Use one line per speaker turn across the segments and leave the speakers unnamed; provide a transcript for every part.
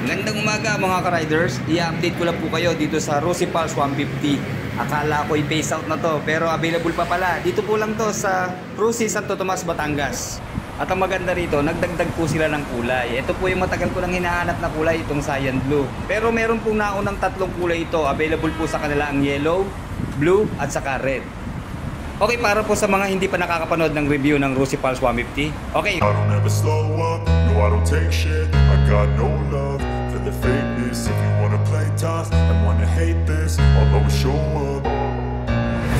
Magandang umaga mga ka-riders. I-update ko lang po kayo dito sa Rosy Pulse 150. Akala ko i-phase out na to pero available pa pala. Dito po lang to sa Rosy Santo Tomas, Batangas. At ang maganda rito, nagdagdag po sila ng kulay. Ito po yung matagal ko lang hinahanap na kulay, itong cyan blue. Pero meron pong naunang tatlong kulay ito. Available po sa kanila ang yellow, blue at saka red. Okay, para po sa mga hindi pa nakakapanood ng review ng Rosy Pulse 150. Okay.
I don't ever slow up, no I don't take shit. I got no love for the fakeness. If you wanna play tough and wanna hate this, I'll always show up.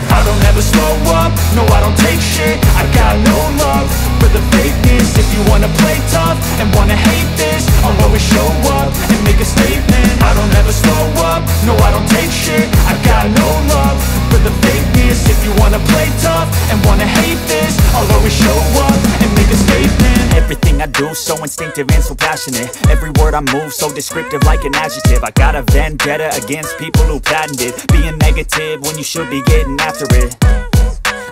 I don't ever slow up, no I don't take shit. I got no love for the fakeness. If you wanna play tough and wanna hate this, I'll always show up and make a statement. I don't ever slow up, no I don't take shit. I got no love for the fakeness. If you wanna play tough and wanna hate this, I'll always show up and make a statement.
Everything I do so instinctive and so passionate. Every word I move so descriptive like an adjective. I got a vendetta against people who patented being negative when you should be getting after it.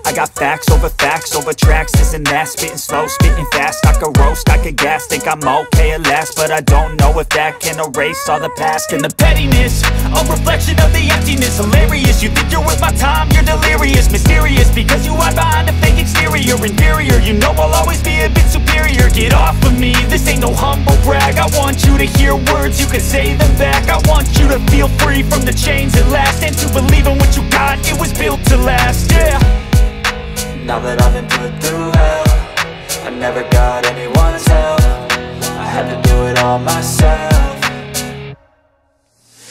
I got facts over tracks, this and that. Spitting slow, spitting fast. I could roast, I could gas. Think I'm okay at last, but I don't know if that can erase all the past. And the pettiness, a reflection of the emptiness. Hilarious, you think you're worth my time, you're delirious. Mysterious, because you hide behind a fake exterior. Inferior, you know I'll always be a bit superior. Get off of me, this ain't no humble brag. I want you to hear words, you can say them back. I want you to feel free from the chains at last, and to believe in what you got, it was built to last, yeah.
Now that I've been put through hell, I never got anyone's help. I had to do it all myself.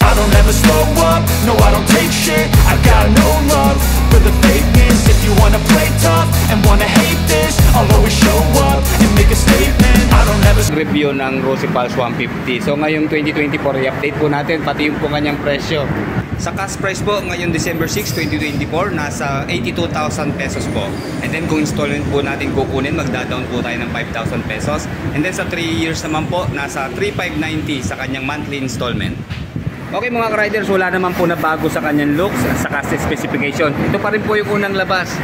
I don't ever slow up, no I don't take shit. I got no love for the fakeness. If you wanna play tough and wanna hate this, I'll always show up and make a statement. I don't ever
Review ng Rosy Pulse 150. So ngayong 2024, i-update po natin pati yung po kanyang presyo. Sa cash price po ngayon December 6, 2024, nasa 82,000 pesos po. And then kung installment po natin kukunin, magda-down po tayo ng 5,000 pesos. And then sa 3 years naman po, nasa 3,590 sa kanyang monthly installment. Okay mga ka-riders, wala naman po na bago sa kanyang looks at sa cost specification. Ito pa rin po yung unang labas.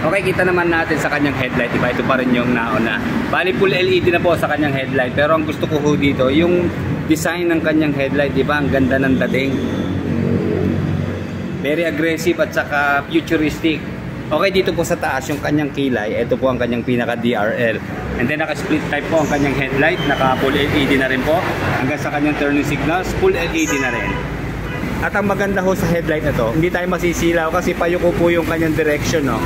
Okay, kita naman natin sa kanyang headlight, diba? Ito pa rin yung nauna. Bali full LED na po sa kanyang headlight. Pero ang gusto ko po dito, yung design ng kanyang headlight, diba? Ang ganda ng dating. Very aggressive at saka futuristic. Okay, dito po sa taas yung kanyang kilay. Ito po ang kanyang pinaka DRL. And then naka-split type po ang kanyang headlight. Naka full LED na rin po. Hanggang sa kanyang turning signals, full LED na rin. At ang maganda ho sa headlight na to, hindi tayo masisilaw kasi payuko po yung kanyang direction, no?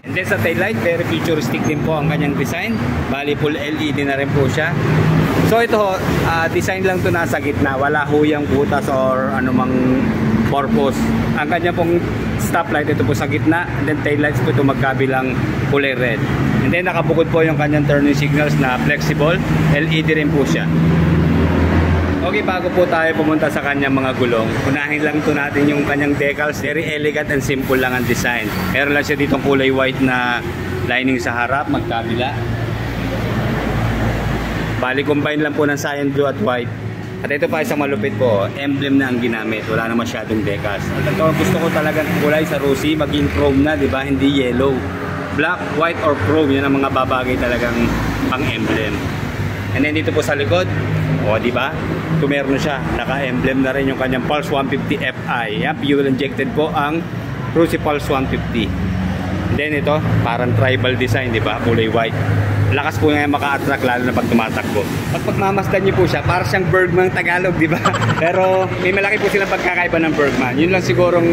And then sa taillight, very futuristic din po ang kanyang design. Bali full LED na rin po siya. So ito ho, design lang to nasa gitna. Wala ho yung butas or anumang purpose. Ang kanya pong stoplight ito po sa gitna. And then taillights po ito magkabilang kulay red. And then nakabukod po yung kanyang turning signals na flexible. LED rin po siya. Okay, bago po tayo pumunta sa kanyang mga gulong, unahin lang ito natin yung kanyang decals. Very elegant and simple lang ang design. Meron lang siya ditong kulay white na lining sa harap, magkabila. Bali, combine lang po ng cyan blue at white. At ito pa isang malupit po, emblem na ang ginamit. Wala na masyadong decals. At ito, gusto ko talagang kulay sa Rosy, maging chrome na, di ba? Hindi yellow. Black, white, or chrome, yan ang mga babagay talagang pang-emblem. And then dito po sa likod, o di ba? Meron na siya, naka-emblem na rin yung kanyang Pulse 150 Fi. Yan, fuel injected po ang Rosy Pulse 150. And then ito, parang tribal design, di ba? Kulay white. Lakas po nga maka-attract lalo na pag tumatakbo. Pag pagmamasdan niyo po siya, parang siyang Bergman Tagalog, di ba? Pero may malaki po silang pagkakaiba ng Bergman. Yun lang sigurong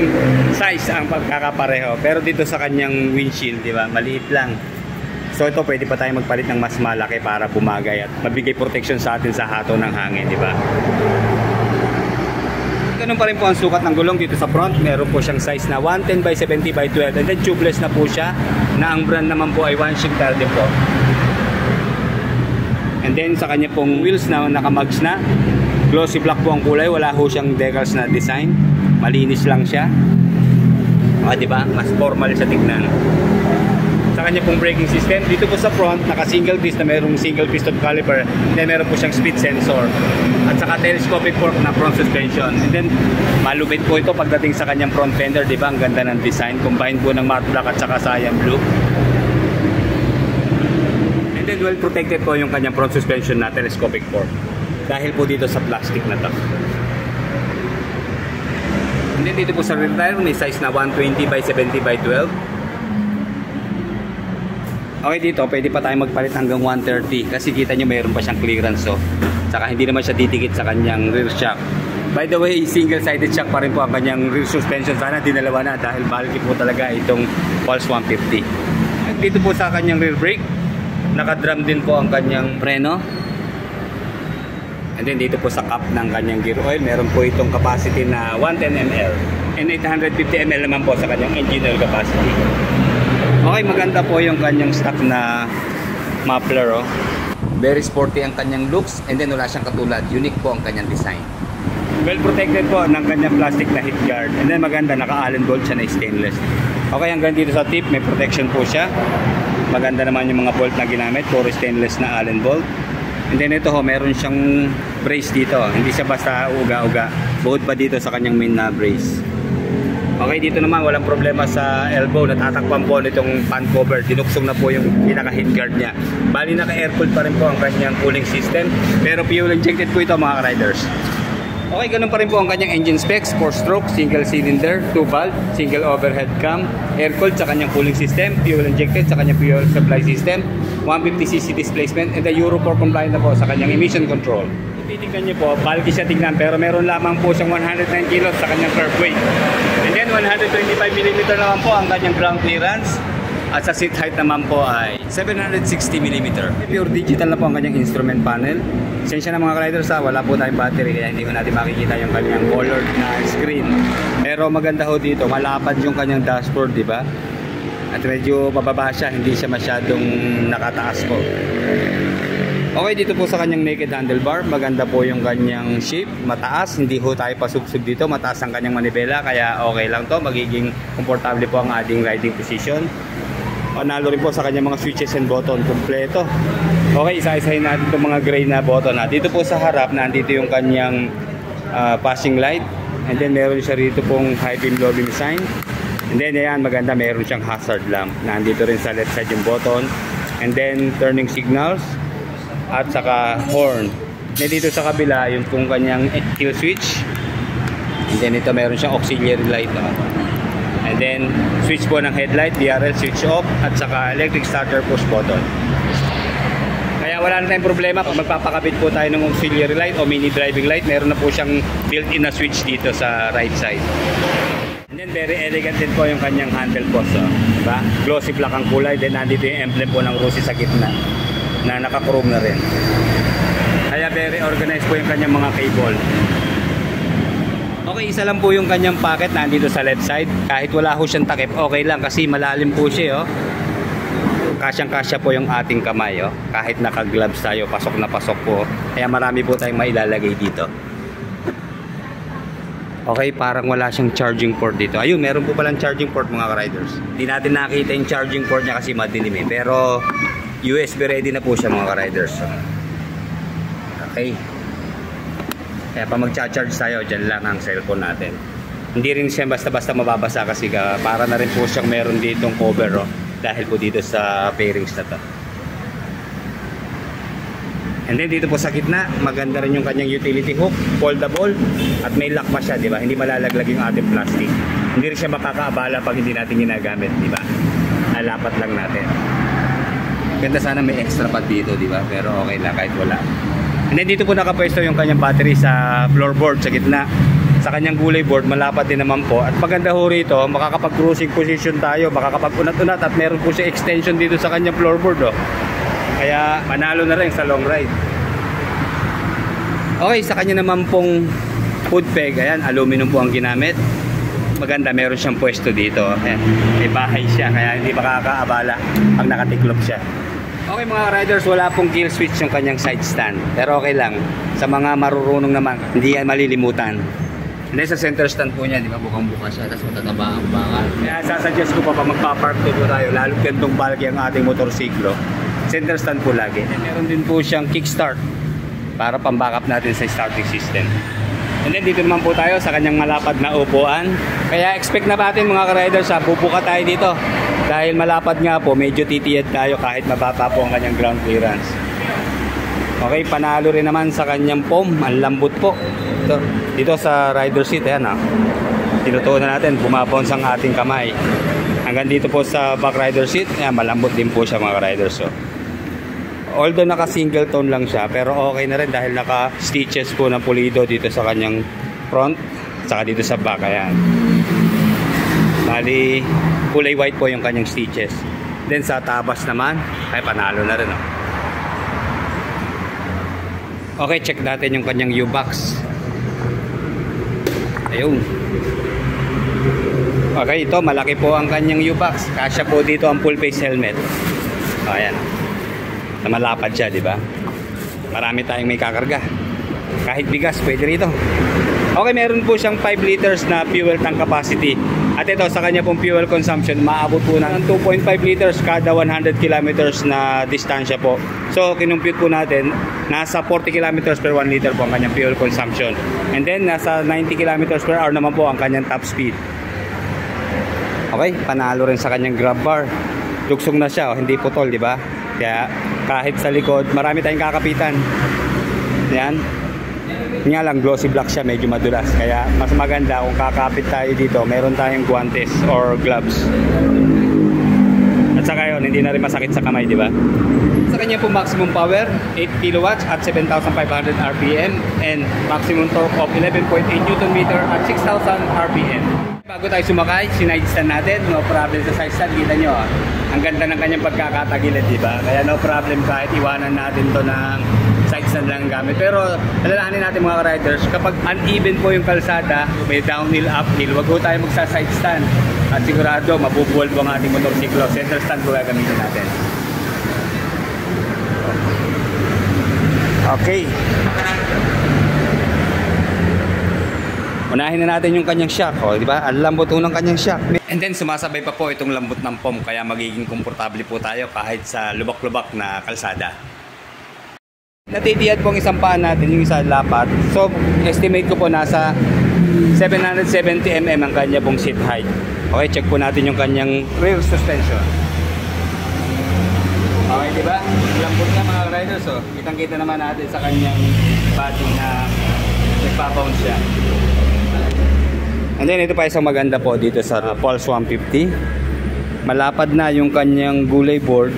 size ang pagkakapareho. Pero dito sa kanyang windshield, di ba? Maliit lang. So ito, pwede pa tayo magpalit ng mas malaki para bumagay at mabigay protection sa atin sa hato ng hangin, di ba? Ganun pa rin po ang sukat ng gulong dito sa front. Meron po siyang size na 110 by 70 by 12. And then tubeless na po siya, na ang brand naman po ay Wanship din po. And then sa kanya pong wheels na naka-mugs na, glossy black po ang kulay. Wala ho siyang decals na design. Malinis lang siya. Di ba? Mas formal siya tignan. Sa kanya pong braking system, dito po sa front, naka-single disc na mayroong single piston caliper. And then meron po siyang speed sensor. At saka telescopic fork na front suspension. And then malupit po ito pagdating sa kanyang front fender, di ba? Ang ganda ng design. Combine po ng matte black at saka cyan blue. then well protected po yung kanyang front suspension na telescopic fork. Dahil po dito sa plastic na to. And then dito po sa rear tire, may size na 120 by 70 by 12. Okay, dito pwede pa tayo magpalit hanggang 130 kasi kita nyo mayroon pa siyang clearance. So, saka hindi naman siya titikit sa kanyang rear shock. By the way, single-sided shock pa rin po ang kanyang rear suspension. Sana dinalawa na dahil bulky po talaga itong Pulse 150. At dito po sa kanyang rear brake, naka-drum din po ang kanyang preno. And then dito po sa cap ng kanyang gear oil, meron po itong capacity na 110 ml. And 850 ml naman po sa kanyang engine oil capacity. Okay, maganda po yung kanyang stock na muffler. Oh. Very sporty ang kanyang looks and then wala siyang katulad. Unique po ang kanyang design. Well protected po ng kanyang plastic na heat guard. And then maganda, naka-Allen bolt siya na stainless. Okay, hanggang dito sa tip, may protection po siya. Maganda naman yung mga bolt na ginamit. Puro stainless na Allen bolt. And then ito ho, meron siyang brace dito. Hindi siya basta uga-uga. Bukod pa dito sa kanyang main na brace. Okay, dito naman walang problema sa elbow. Natatakpan po nitong fan cover. Dinuksong na po yung pinaka-heat guard niya. Bali naka-air-cooled pa rin po ang kanyang cooling system. Pero fuel injected po ito mga riders. Okay, ganun pa rin po ang kanyang engine specs. 4-stroke, single cylinder, 2-valve, single overhead cam, air-cooled sa kanyang cooling system, fuel injected sa kanyang fuel supply system, 150cc displacement, and the Euro 4 compliant na po sa kanyang emission control. Titignan nyo po, bulky siya tignan pero meron lamang po siyang 109 kilos sa kanyang curb weight. And then 125mm naman po ang kanyang ground clearance. At sa seat height naman po ay 760mm. Pure digital na po ang kanyang instrument panel. Sensya na mga riders wala po tayong battery kaya hindi ko natin makikita yung kanyang colored na screen. Pero maganda ho dito, malapad yung kanyang dashboard, di ba? At medyo mababa siya, hindi siya masyadong nakataas po. Okay, dito po sa kanyang naked handlebar, maganda po yung kanyang shape, mataas, hindi ho tayo pasubsub dito, mataas ang kanyang manibela, kaya okay lang to, magiging komportable po ang ating riding position. Panalo rin po sa kanyang mga switches and button, kumpleto. Okay, isa-isahin natin itong mga gray na button. Dito po sa harap, nandito yung kanyang passing light, and then meron siya rito pong high beam, low beam sign. And then ayan, maganda, meron siyang hazard lamp. Nandito rin sa left side yung button. And then turning signals at saka horn. And dito sa kabila, yung pong kanyang kill switch. And then ito meron siyang auxiliary light. And then switch po ng headlight, DRL switch off at saka electric starter push button. Kaya wala na tayong problema kung magpapakabit po tayo ng auxiliary light o mini driving light. Meron na po siyang built-in na switch dito sa right side. And then very elegant din po yung kanyang handle post. Diba? Glossy black ang kulay. Then nandito yung emblem po ng Rossi sa gitna na naka-chrome na rin. Kaya very organized po yung kanyang mga cable. Okay, isa lang po yung kanyang pocket nandito sa left side. Kahit wala ho siyang takip, okay lang kasi malalim po siya. Kasyang-kasya po yung ating kamay. Kahit naka-gloves tayo, pasok na pasok po. Kaya marami po tayong mailalagay dito. Okay, parang wala siyang charging port dito. Ayun, meron po palang charging port mga riders. Hindi natin nakita yung charging port niya kasi madilim. Pero USB ready na po siya mga riders. Okay. Kaya pa magcha-charge tayo, dyan lang ang cellphone natin. Hindi rin siya basta-basta mababasa kasi para na rin po siyang meron ditong cover dahil po dito sa fairings na to. And then dito po sa gitna, maganda rin yung kanyang utility hook, foldable, at may lock pa siya, di ba? Hindi malalaglag yung ating plastic. Hindi rin siya makakaabala pag hindi natin ginagamit, di ba? Nalapat lang natin. Ganda sana may extra pad dito, di ba? Pero okay lang kahit wala. And then dito po nakapwesto yung kanyang battery sa floorboard sa gitna. Sa kanyang gulay board, malapad din naman po. At maganda ho rito, makakapag-cruising position tayo, makakapag-unat-unat at meron po siya extension dito sa kanyang floorboard. Kaya manalo na rin sa long ride. Okay, sa kanya naman pong hood peg, ayan, aluminum po ang ginamit. Maganda, meron siyang pwesto dito. Ayan, may bahay siya, kaya hindi makakaabala pag nakatiklop siya. Okay mga riders, wala pong kill switch yung kanyang side stand. Pero okay lang. Sa mga marurunong naman, hindi yan malilimutan. And then sa center stand po niya, di ba, bukang-buka siya, tapos matataba ang bakal. Kaya sasuggest ko pa magpa-park dito tayo, lalo gantong bulky ang ating motorsiklo. Center stand po lagi. And meron din po siyang kickstart para pang-backup natin sa starting system. And then dito naman po tayo sa kanyang malapad na upuan. Kaya expect na natin mga riders, bubuka tayo dito. Dahil malapad nga po, medyo titiyad tayo kahit mababa po ang kanyang ground clearance. Okay, panalo rin naman sa kanyang foam. Ang lambot po. Dito sa rider seat, ayan ah. Tinutuon na natin, bumabounce ang ating kamay. Hanggang dito po sa back rider seat, ayan, malambot din po siya mga riders. So, although naka single tone lang siya, pero okay na rin dahil naka stitches po na pulido dito sa kanyang front, saka dito sa back, ayan. Bali, kulay white po yung kanyang stitches. Then sa tabas naman, ay panalo na rin oh. Okay, check natin yung kanyang U-box. Ayun. Okay, ito malaki po ang kanyang U-box. Kasya po dito ang full face helmet. Ayan. Na malapad siya, di ba? Marami tayong may kakarga. Kahit bigas, pwede rito. Okay, meron po siyang 5 liters na fuel tank capacity. At ito, sa kanya pong fuel consumption, maabot po ng 2.5 liters kada 100 kilometers na distansya po. So, kinumpute po natin, nasa 40 kilometers per 1 liter po ang kanyang fuel consumption. And then, nasa 90 kilometers per hour naman po ang kanyang top speed. Okay, panalo rin sa kanyang grab bar. Luksong na siya, oh, hindi putol, di ba? Kaya, kahit sa likod, marami tayong kakapitan. Yan. Nga lang, glossy black siya, medyo madulas. Kaya mas maganda kung kakapit tayo dito, meron tayong guantes or gloves. At saka yun, hindi na rin masakit sa kamay, di ba? Sa kanya po maximum power, 8 kilowatts at 7,500 RPM and maximum torque of 11.8 Nm at 6,000 RPM. Bago tayo sumakay, sinide stand natin, no problem sa side stand. Kita nyo, ang ganda ng kanyang pagkakatagilid, di ba? Kaya no problem kahit iwanan natin to ng side stand lang gamit. Pero alalahanin natin mga riders, kapag uneven po yung kalsada, may downhill, uphill, wag po tayo magsa-side stand. At sigurado, mabubuwal po ang ating motorsiklo. Center stand po gagamitin natin. Okay. Unahin na natin yung kanyang shock, oh, di ba? Ang lambot ng kanyang shock. And then sumasabay pa po itong lambot ng foam, kaya magiging komportable po tayo kahit sa lubak-lubak na kalsada. Natitiyad po ang isang paan natin, yung isa lapat. So, estimate ko po nasa 770 mm ang kanya pong seat height. Okay, check po natin yung kanyang rear suspension. Okay, di ba? Lambot na mga riders, oh. Kitang-kita naman natin sa kanyang body na nagpa-bounce siya. And then ito pa isang maganda po dito sa Pulse 150. Malapad na yung kanyang gulay board.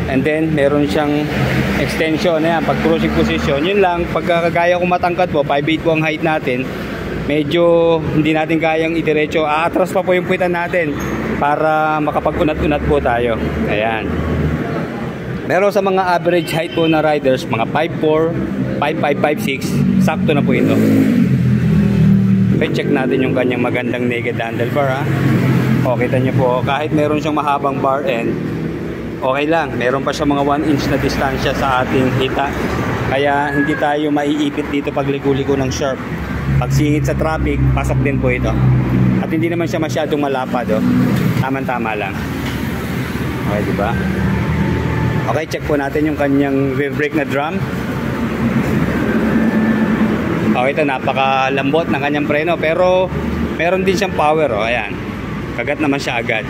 And then meron siyang extension na yan, pag cruising position. Yun lang, pagkakagaya kung matangkad po, 5'8 po ang height natin, medyo hindi natin kayang idiretso. Aatras pa po yung puwitan natin para makapag-unat-unat po tayo. Ayan. Pero sa mga average height po na riders, mga 5'4", 5'5", 5'6", sakto na po ito. Okay, check natin yung kanyang magandang naked handlebar, ha. O, kita nyo po, kahit meron siyang mahabang bar end, okay lang, meron pa siya mga 1 inch na distansya sa ating hita. Kaya hindi tayo maiipit dito pag liko-liko ng sharp. Pag singit sa traffic, pasok din po ito. At hindi naman siya masyadong malapad, oh. Tama-tama lang. Okay, di ba? Okay, check po natin yung kanyang rear brake na drum. Okay, ito napakalambot ng kanyang preno, pero meron din siyang power, oh. Ayan. Kagat naman siya agad.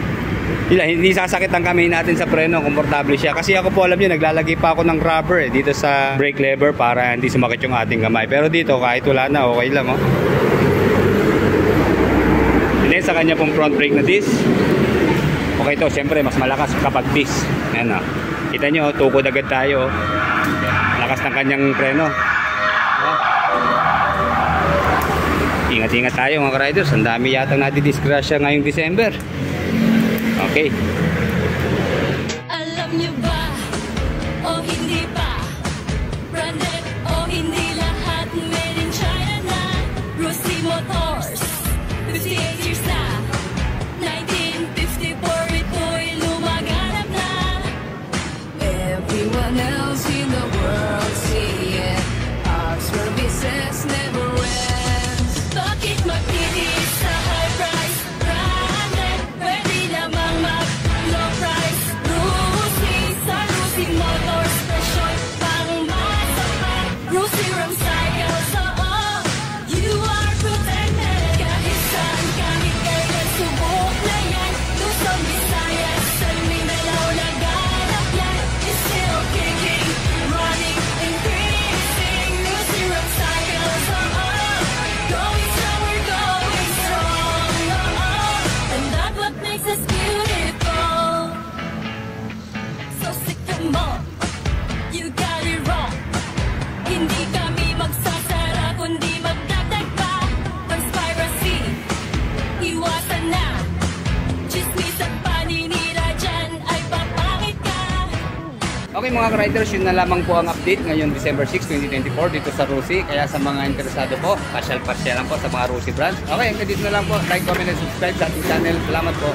Hindi sasakit ang kamay natin sa preno, komportable siya. Kasi ako po, alam niyo, naglalagay pa ako ng rubber dito sa brake lever para hindi sumakit yung ating kamay. Pero dito, kahit wala na, okay lang, oh. And then, sa kanya pong front brake na disc, okay ito, siyempre, mas malakas kapag disc. Ayan, oh. Kita nyo, tukod agad tayo. Lakas ng kanyang preno. Ingat-ingat tayo mga riders. Ang dami yatang nadidisgrasya ngayong December. Okay.
Alam niyo ba o hindi pa, branded o hindi lahat, made in China na. Rossi Motors, 58 years na, 1954 ito'y lumaganap na. Everyone else in the world see it, Oxford business never ends. Bakit magtitis sa high price branded? Pwede namang mag
Okay mga riders, yun na lamang po ang update ngayon December 6, 2024 dito sa Rusi. Kaya sa mga interesado po, pasyal lang po sa mga Rusi branch. Okay, hanggang dito na lang po. Like, comment, and subscribe sa ating channel. Salamat po.